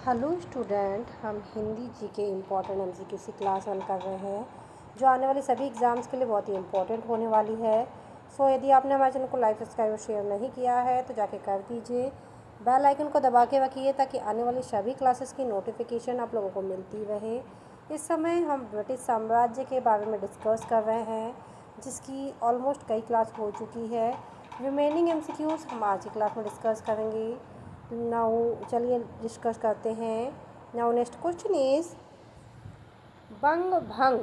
Hello student, हम हिंदी जी के important MCQ की क्लास 1 कर रहे हैं जो आने वाले सभी एग्ज़ाम्स के लिए बहुत ही इम्पॉर्टेंट होने वाली है। सो यदि आपने हमारे चैनल को लाइक सब्सक्राइब और शेयर नहीं किया है तो जाके कर दीजिए। बेल आइकन को दबा के रखिए ताकि आने वाली सभी क्लासेस की नोटिफिकेशन आप लोगों को मिलती रहे। इस समय हम ब्रिटिश साम्राज्य के बारे में डिस्कस कर रहे हैं जिसकी ऑलमोस्ट कई क्लास हो चुकी है। रिमेनिंग एमसीक्यूज़ हम आज की क्लास में डिस्कस करेंगे। नाउ चलिए डिस्कस करते हैं। नाउ नेक्स्ट क्वेश्चन इज बंग भंग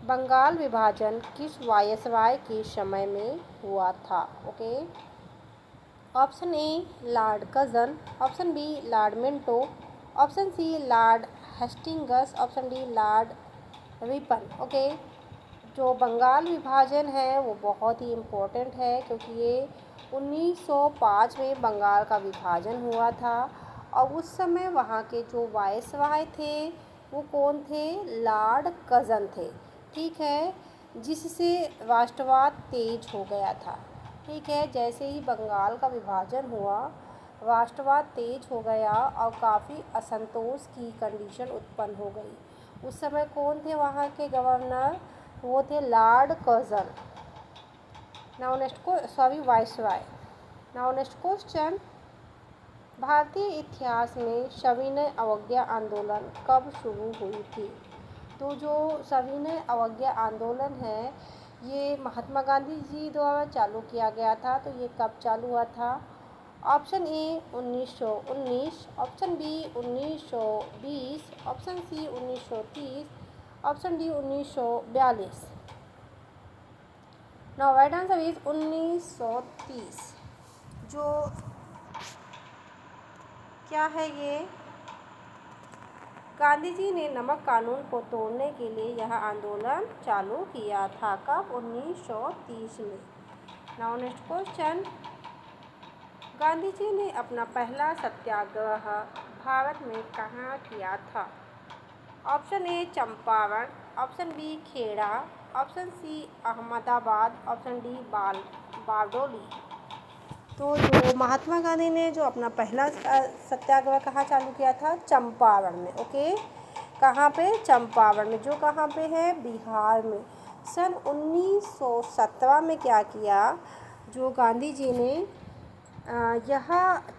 बंगाल विभाजन किस वायसराय के समय में हुआ था? Okay, option A Lord Curzon, option B Lord Minto, option C Lord Hastings, option D Lord Ripon. Okay, जो बंगाल विभाजन है वो बहुत ही इम्पोर्टेंट है क्योंकि ये 1905 में बंगाल का विभाजन हुआ था और उस समय वहाँ के जो वायसराय थे वो कौन थे? लॉर्ड कर्जन थे। ठीक है, जिससे राष्ट्रवाद तेज हो गया था। ठीक है, जैसे ही बंगाल का विभाजन हुआ राष्ट्रवाद तेज हो गया और काफ़ी असंतोष की कंडीशन उत्पन्न हो गई। उस समय कौन थे वहाँ के गवर्नर? वो थे Lord Curzon. Now next viceroy. Now next question, भारतीय इतिहास में सविनय अवज्ञा आंदोलन कब शुरू हुई थी? तो जो सविनय अवज्ञा आंदोलन है ये महात्मा गांधी जी द्वारा चालू किया गया था। तो ये कब चालू हुआ था? Option A 1919, option B 1920, option C 1930, option D 1942। Now right answer is 1930। जो क्या है ये? गांधी जी ने नमक कानून को तोड़ने के लिए यह आंदोलन चालू किया था। कब? 1930 में। Now next question, Gandhi ji ने अपना पहला सत्याग्रह भारत में कहाँ किया था? Option A Champaran, option B Kheda, option C Ahmedabad, option D Bardoli. तो जो महात्मा गांधी ने जो अपना पहला सत्याग्रह कहाँ चालू किया था? चंपारण में। ओके, कहाँ पे? चंपारण में, जो कहाँ पे है? बिहार में। सन 1917 में क्या किया? जो गांधी जी ने यह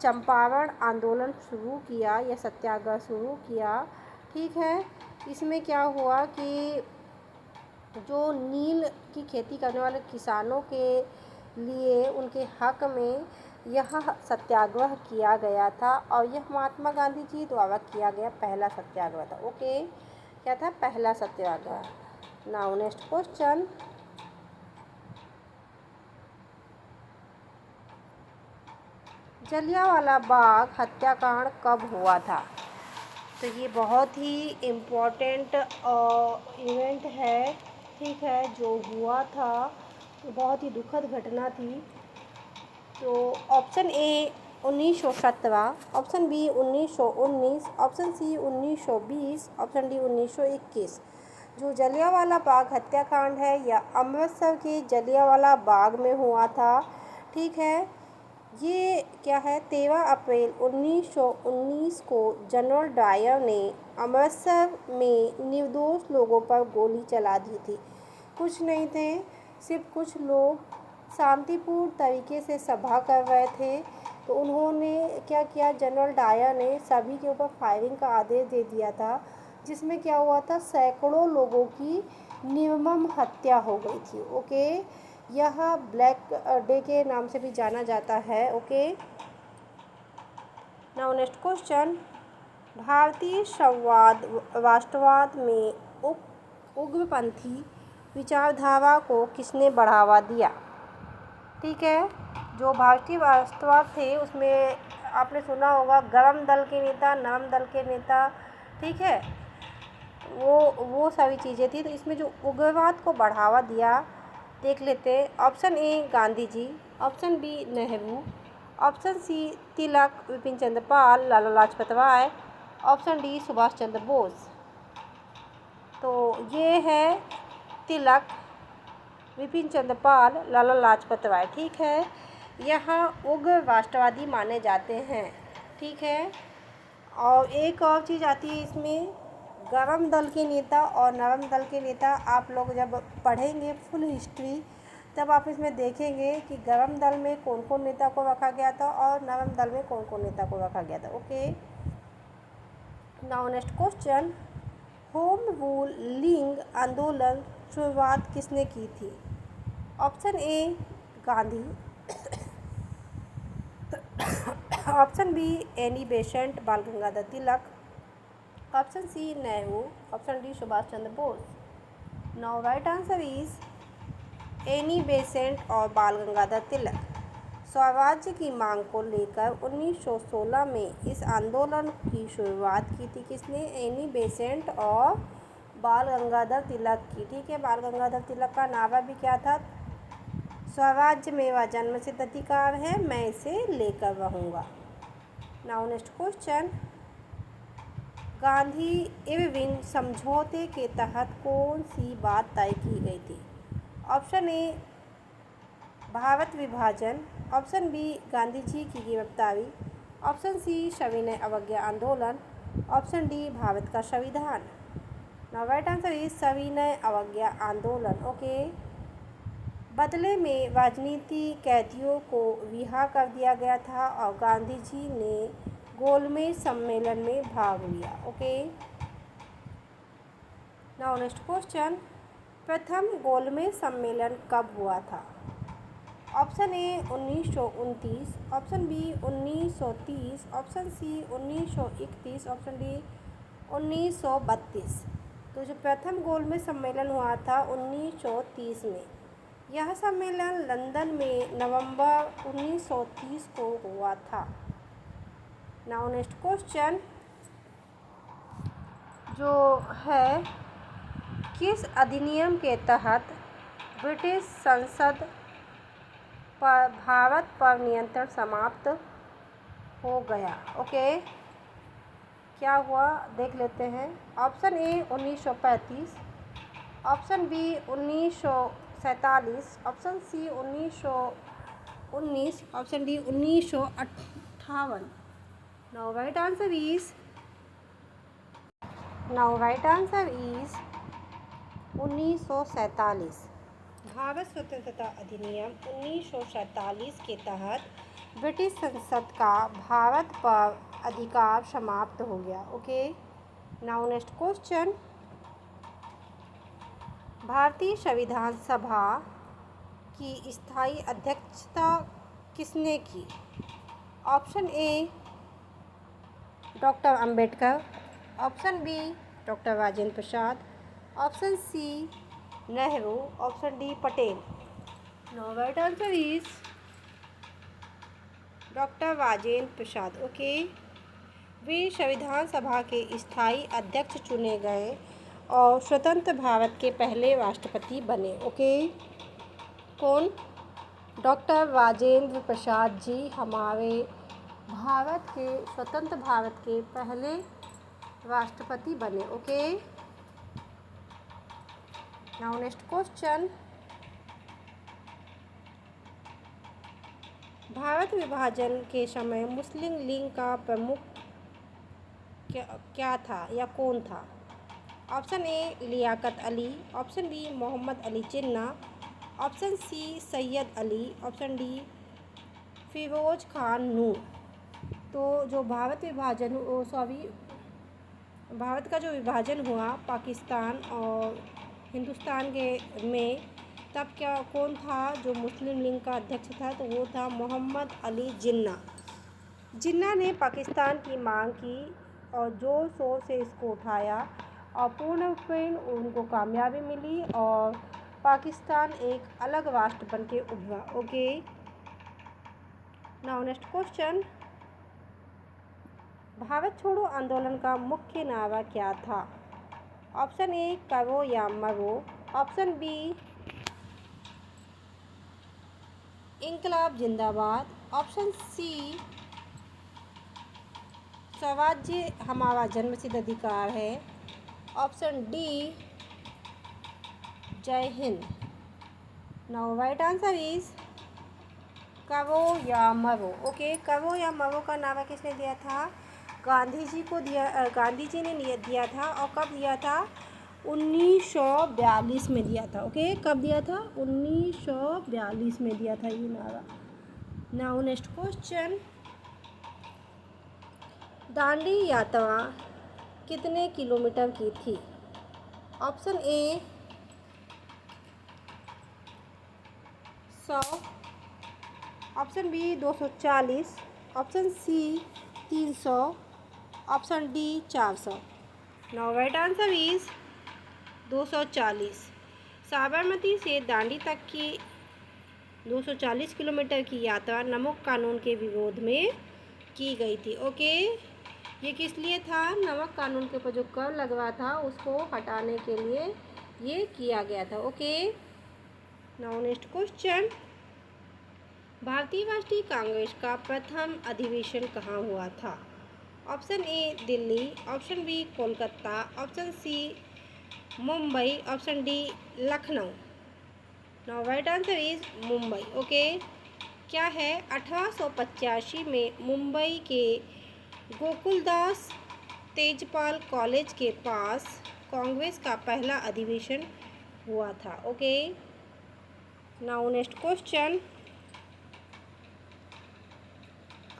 चंपारण आंदोलन शुरू किया, यह सत्याग्रह शुरू किया। ठीक है, इसमें क्या हुआ कि जो नील की खेती करने वाले किसानों के लिए उनके हक में यह सत्याग्रह किया गया था और यह महात्मा गांधी जी द्वारा किया गया पहला सत्याग्रह था। ओके, क्या था? पहला सत्याग्रह। Now next question, Jallianwala Bagh हत्याकांड कब हुआ था? तो ये बहुत ही इम्पोर्टेंट इवेंट है। ठीक है, जो हुआ था बहुत ही दुखद घटना थी। तो option A 1917, option B 1919, option C 1920, option D 1921। जो जलियांवाला बाग हत्याकांड है यह अमृतसर के जलियांवाला बाग में हुआ था। ठीक है, ये क्या है? 13 अप्रैल 1919 को जनरल डायर ने अमृतसर में निर्दोष लोगों पर गोली चला दी थी। कुछ नहीं थे, सिर्फ कुछ लोग शांतिपूर्ण तरीके से सभा कर रहे थे। तो उन्होंने क्या किया? जनरल डायर ने सभी के ऊपर फायरिंग का आदेश दे दिया था, जिसमें क्या हुआ था? सैकड़ों लोगों की निर्मम हत्या हो गई थी। ओके, यह ब्लैक डे के नाम से भी जाना जाता है। ओके, नाउ नेक्स्ट क्वेश्चन, भारतीय संवाद राष्ट्रवाद में उग्रपंथी विचारधारा को किसने बढ़ावा दिया? ठीक है, जो भारतीय राष्ट्रवाद थे उसमें आपने सुना होगा गर्म दल के नेता, नरम दल के नेता। ठीक है, वो सारी चीज़ें थी। तो इसमें जो उग्रवाद को बढ़ावा दिया देख लेते हैं। Option A Gandhi ji, option B Nehru, option C Tilak Bipin Chandra Pal Lala Lajpat Rai, option D Subhash Chandra Bose. तो ये है तिलक विपिन चंद्र पाल लाला लाजपत राय। ठीक है, यह उग्र राष्ट्रवादी माने जाते हैं। ठीक है, और एक और चीज़ आती है इसमें, गरम दल के नेता और नरम दल के नेता। आप लोग जब पढ़ेंगे फुल हिस्ट्री तब आप इसमें देखेंगे कि गरम दल में कौन कौन नेता को रखा गया था और नरम दल में कौन कौन नेता को रखा गया था। Okay, now next question, home ruling आंदोलन शुरुआत किसने की थी? Option A Gandhi, option B Annie Besant Bal Gangadhar Tilak, option C Nehru, option D Subhash Chandra Bose. Now right answer is Annie Besant और बाल गंगाधर तिलक। स्वराज्य की मांग को लेकर 1916 में इस आंदोलन की शुरुआत की थी किसने? एनी बेसेंट और बाल गंगाधर तिलक की। ठीक है, बाल गंगाधर तिलक का नारा भी क्या था? स्वराज्य मेरा जन्मसिद्ध अधिकार है, मैं इसे लेकर रहूँगा। Now next question, Gandhi Irwin समझौते के तहत कौन सी बात तय की गई थी? ऑप्शन ए भारत विभाजन, ऑप्शन बी गांधी जी की गिरफ्तारी, ऑप्शन सी सविनय अवज्ञा आंदोलन, ऑप्शन डी भारत का संविधान। नाउ राइट आंसर इज सविनय अवज्ञा आंदोलन। ओके, बदले में राजनीति कैदियों को रिहा कर दिया गया था और गांधी जी ने गोलमेज सम्मेलन में भाग लिया। ओके, नाउ नेक्स्ट क्वेश्चन, प्रथम गोलमेज सम्मेलन कब हुआ था? Option A 1929, option B 1930, option C 1931, option D 1932। तो जो प्रथम गोलमेज सम्मेलन हुआ था 1930 में, यह सम्मेलन लंदन में नवंबर 1930 को हुआ था। नाउ नेक्स्ट क्वेश्चन जो है, किस अधिनियम के तहत ब्रिटिश संसद पर भारत पर नियंत्रण समाप्त हो गया? ओके, क्या हुआ देख लेते हैं। Option A 1935, option B 1947, option C 1919, option D 1958। Now right answer is 1947। Bharat स्वतंत्रता अधिनियम 1947 के तहत ब्रिटिश संसद का भारत पर अधिकार समाप्त हो गया। ओके, नाउ नेक्स्ट क्वेश्चन, भारतीय संविधान सभा की स्थायी अध्यक्षता किसने की? Option A doctor Ambedkar, option B doctor Rajendra Prasad, option C Nehru, option D Patel. Now right answer is doctor Rajendra Prasad. Okay, वे संविधान सभा के स्थायी अध्यक्ष चुने गए और स्वतंत्र भारत के पहले राष्ट्रपति बने। ओके, कौन? डॉक्टर राजेंद्र प्रसाद जी हमारे भारत के स्वतंत्र भारत के पहले राष्ट्रपति बने। Okay, now next question, Bharat विभाजन के समय मुस्लिम लीग का प्रमुख क्या था या कौन था? Option A Liaquat Ali, option B Mohammad Ali Jinnah, option C Syed Ali, option D Firoz Khan Noon. तो जो भारत का जो विभाजन हुआ पाकिस्तान और हिंदुस्तान के में, तब कौन था जो मुस्लिम लीग का अध्यक्ष था? तो वो था मोहम्मद अली जिन्ना। जिन्ना ने पाकिस्तान की मांग की और ज़ोर शोर से इसको उठाया और पूर्ण रूपेण उनको कामयाबी मिली और पाकिस्तान एक अलग राष्ट्र बन के उभरा। Okay, now next question, Bharat छोड़ो आंदोलन का मुख्य नारा क्या था? ऑप्शन ए करो या मरो, ऑप्शन बी इंकलाब जिंदाबाद, ऑप्शन सी स्वराज्य हमारा जन्मसिद्ध अधिकार है, ऑप्शन डी जय Hind. Now right answer is करो या मरो। ओके, करो या मरो का नारा किसने दिया था? गांधी जी ने दिया था, और कब दिया था? 1942 में दिया था। ओके, कब दिया था? 1942 में दिया था ये नारा। नाउ नेक्स्ट क्वेश्चन, दांडी यात्रा कितने किलोमीटर की थी? Option A 100, option B 240, option C 300, option D 400। Now right answer is 240। Sabarmati से दांडी तक की 240 किलोमीटर की यात्रा नमक कानून के विरोध में की गई थी। ओके, ये किस लिए था? नमक कानून के ऊपर जो कर लगवा था उसको हटाने के लिए ये किया गया था। ओके, नाउ नेक्स्ट क्वेश्चन, भारतीय राष्ट्रीय कांग्रेस का प्रथम अधिवेशन कहाँ हुआ था? Option A Delhi, option B Kolkata, option C Mumbai, option D Lucknow. Now right answer is Mumbai. Okay, क्या है? 1885 में मुंबई के गोकुलदास तेजपाल कॉलेज के पास कांग्रेस का पहला अधिवेशन हुआ था। Okay, now next question,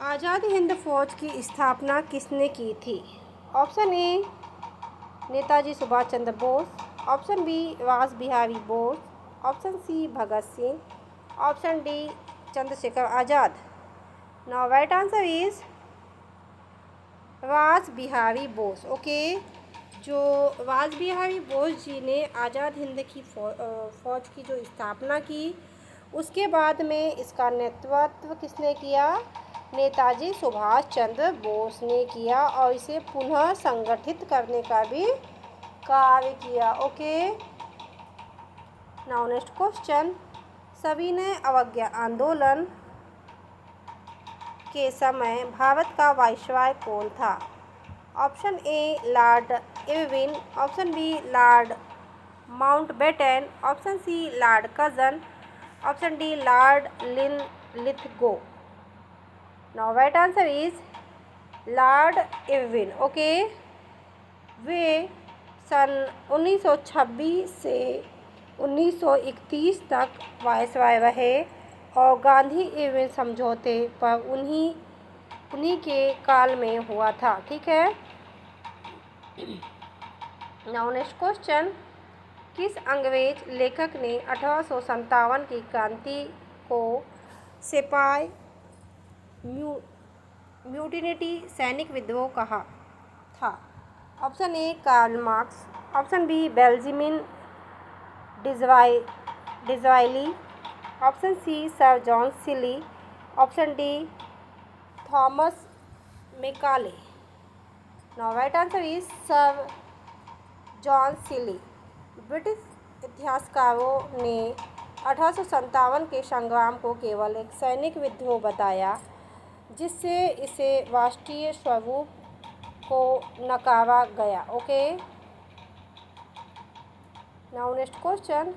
Azad Hind Fauj की स्थापना किसने की थी? Option A Netaji Subhash Chandra Bose, option B Ras Bihari Bose, option C Bhagat Singh, option D Chandrashekhar Azad. Now right answer is Ras Bihari Bose. Okay, जो रास बिहारी बोस जी ने आज़ाद हिंद की फौज की जो स्थापना की, उसके बाद में इसका नेतृत्व किसने किया? नेताजी सुभाष चंद्र बोस ने किया, और इसे पुनः संगठित करने का भी कार्य किया। ओके, नाउ नेक्स्ट क्वेश्चन, सविनय अवज्ञा आंदोलन के समय भारत का वाइसरॉय कौन था? Option A Lord Irwin, option B Lord Mountbatten, option C Lord Curzon, option D Lord Linlithgow. Now right answer is Lord Irwin. Okay, वे सन 1926 से 1931 तक वाइसरॉय रहे, और गांधी इरविन समझौते पर उन्हीं के काल में हुआ था। ठीक है, नाउ नेक्स्ट क्वेश्चन, किस अंग्रेज लेखक ने 1857 की क्रांति को सिपाही म्यूटिनी सैनिक विद्रोह कहा था? Option A Karl Marx, option B Benjamin Disraeli, option C Sir John Seeley, option D Thomas Macaulay. Now right answer is Sir John Seeley. British इतिहासकारों ने 1857 के संग्राम को केवल एक सैनिक विद्रोह बताया, जिससे इसे राष्ट्रीय स्वरूप को नकारा गया। ओके, नाउ नेक्स्ट क्वेश्चन,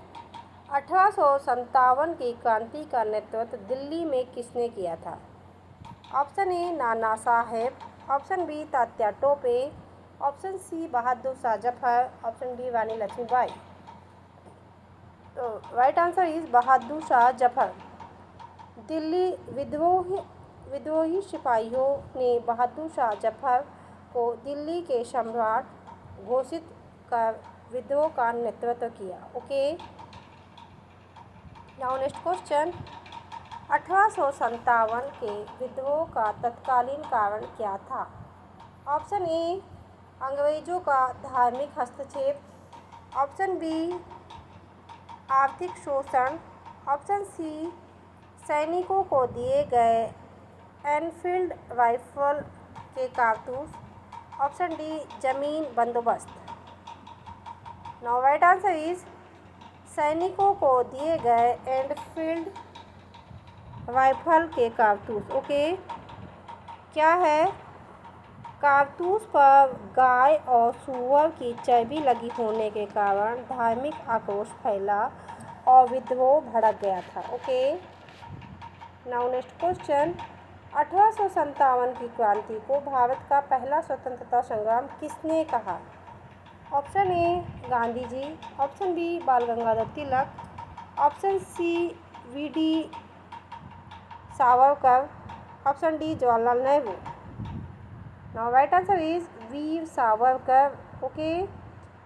1857 की क्रांति का नेतृत्व दिल्ली में किसने किया था? Option A Nana Sahib, option B Tatya Tope, option C Bahadur Shah Zafar, option D Rani Lakshmibai. तो right answer is Bahadur Shah Zafar. Delhi विद्रोही सिपाहियों ने बहादुर शाह जफर को दिल्ली के सम्राट घोषित कर विद्रोह का नेतृत्व किया। ओके, नाउ नेक्स्ट क्वेश्चन, 1857 के विद्रोह का तत्कालीन कारण क्या था? ऑप्शन ए अंग्रेजों का धार्मिक हस्तक्षेप, ऑप्शन बी आर्थिक शोषण, ऑप्शन सी सैनिकों को दिए गए एनफील्ड राइफल के कारतूस, ऑप्शन डी जमीन बंदोबस्त। नाउ राइट आंसर इज सैनिकों को दिए गए एनफील्ड राइफल के कारतूस। ओके, क्या है? कारतूस पर गाय और सूअर की चर्बी लगी होने के कारण धार्मिक आक्रोश फैला और विद्रोह भड़क गया था। ओके, नाउ नेक्स्ट क्वेश्चन, 1857 की क्रांति को भारत का पहला स्वतंत्रता संग्राम किसने कहा? Option A Gandhi ji, option B Bal Gangadhar Tilak, option C V D. Savarkar, option D Jawaharlal Nehru. Now right answer is Veer Savarkar. Okay,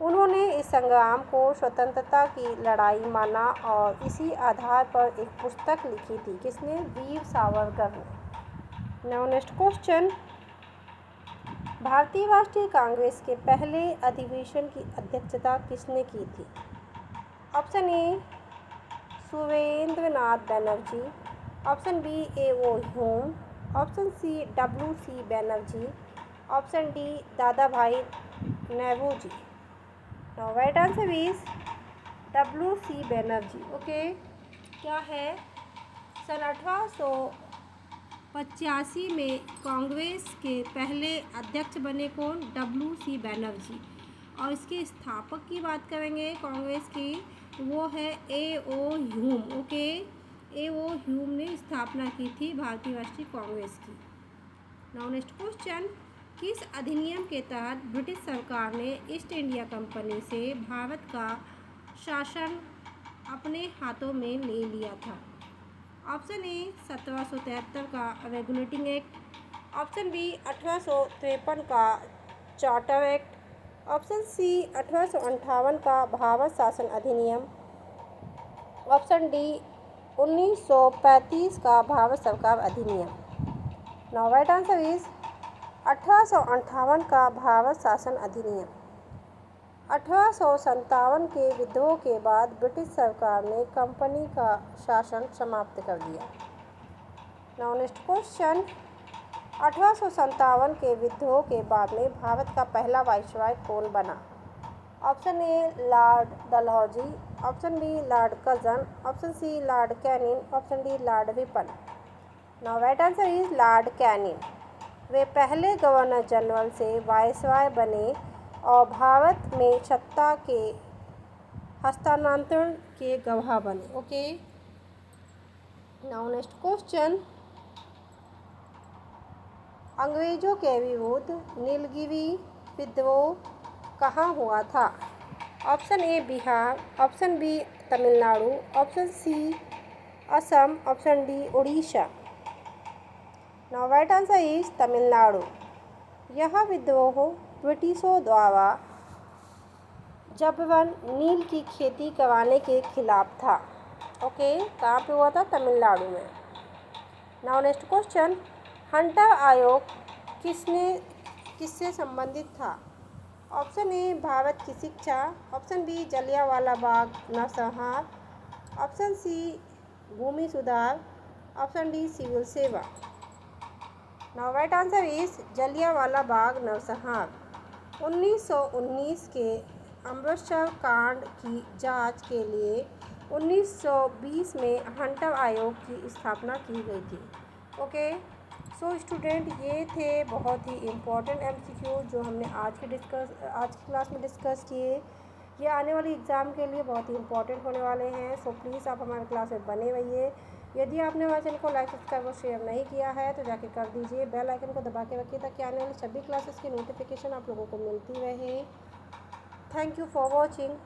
उन्होंने इस संग्राम को स्वतंत्रता की लड़ाई माना और इसी आधार पर एक पुस्तक लिखी थी। किसने? वीर सावरकर ने। नाउ नेक्स्ट क्वेश्चन, भारतीय राष्ट्रीय कांग्रेस के पहले अधिवेशन की अध्यक्षता किसने की थी? Option A Surendranath Banerjee, option B A O. Hume, option C W.C. Banerjee, option D Dadabhai Naoroji. Now right answer is W.C. Banerjee. Okay, क्या है? सन 1885 में कांग्रेस के पहले अध्यक्ष बने कौन? W.C. बनर्जी। और इसके स्थापक की बात करेंगे कांग्रेस की, वो है A.O.. Hume. Okay, A.O.. Hume ने स्थापना की थी भारतीय राष्ट्रीय कांग्रेस की। नाउ नेक्स्ट क्वेश्चन, किस अधिनियम के तहत ब्रिटिश सरकार ने ईस्ट इंडिया कंपनी से भारत का शासन अपने हाथों में ले लिया था? ऑप्शन ए 1773 का रेगुलेटिंग एक्ट, ऑप्शन बी 1853 का चार्टर एक्ट, ऑप्शन सी 1858 का भारत शासन अधिनियम, ऑप्शन डी 1935 का भारत सरकार अधिनियम। नाउ राइट आंसर इज 1858 का भारत शासन अधिनियम। 1857 के विद्रोह के बाद ब्रिटिश सरकार ने कंपनी का शासन समाप्त कर दिया। नाउ नेक्स्ट क्वेश्चन, 1857 के विद्रोह के बाद में भारत का पहला वाइसरॉय कौन बना? Option A Lord Dalhousie, option B Lord Curzon, option C Lord Canning, option D Lord Ripon. Now right answer is Lord Canning. वे पहले गवर्नर जनरल से वाइसरॉय बने और भारत में सत्ता के हस्तांतरण के गवाह बने। ओके, नाउ नेक्स्ट क्वेश्चन, अंग्रेजों के विरुद्ध नीलगिरी विद्रोह कहाँ हुआ था? Option A Bihar, option B Tamil Nadu, option C Assam, option D Orissa. Now right answer is Tamil Nadu. यह विद्रोह ब्रिटिशों द्वारा जबरन नील की खेती करवाने के खिलाफ था। ओके, कहाँ पे हुआ था? तमिलनाडु में। नाउ नेक्स्ट क्वेश्चन, हंटर आयोग किससे संबंधित था? ऑप्शन ए भारत की शिक्षा, ऑप्शन बी जलियांवाला बाग नरसंहार, ऑप्शन सी भूमि सुधार, ऑप्शन डी सिविल सेवा। Now right answer is Jallianwala Bagh नरसंहार। 1919 के अमृतसर कांड की जांच के लिए 1920 में हंटर आयोग की स्थापना की गई थी। ओके, सो स्टूडेंट, ये थे बहुत ही इम्पोर्टेंट MCQ जो हमने आज की क्लास में डिस्कस किए। ये आने वाली एग्ज़ाम के लिए बहुत ही इम्पोर्टेंट होने वाले हैं। सो प्लीज़ आप हमारे क्लास में बने रहिए। यदि आपने हमारे चैनल को लाइक सब्सक्राइब और शेयर नहीं किया है तो जाके कर दीजिए। बेल आइकन को दबा के रखिए ताकि आने वाली सभी क्लासेस की नोटिफिकेशन आप लोगों को मिलती रहे। Thank you for watching.